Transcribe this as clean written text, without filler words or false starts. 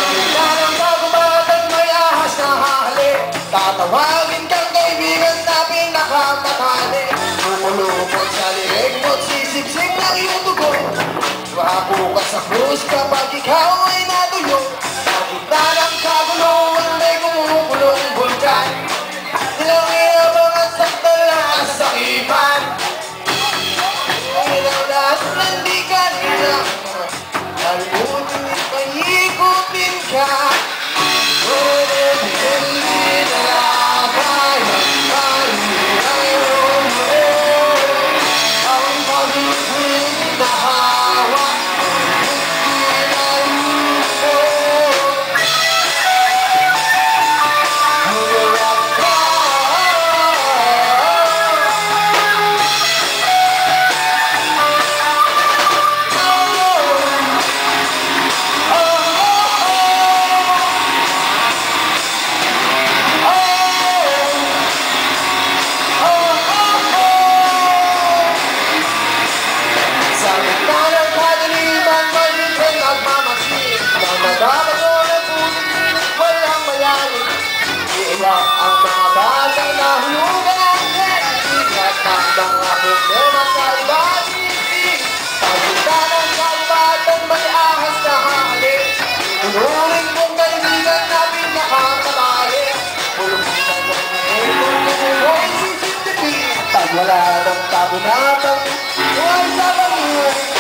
gitna ng kagubatan may ahas na hahalik. Tatawagin kang kaibigan na pinakamatali. Pumulupot sa lirig mo't sisipsip ng iyong dugo. Mabukas sa krus kapag ikaw ay natuyo. Sa gitna ng kaguluhan may gumugulong bulkan. Ilang inabang at sakdal na kasakipan. Ilang lahat ng di kanina. Nalimutin ipahikutin ka. Ngunit hindi na kaya mahihay mo. Ang pag-ibig na hawak ang mga batang nahulugan natin. Ingat ng mga problema sa ibang isip. Sa gitna ng kagubatan may ahas na halik. Inunurin mong kaibigan na pinakamatali. Puluputan ng ngayon kung sisiptipin. Pag wala ng kabunatang buhay sa bangunan.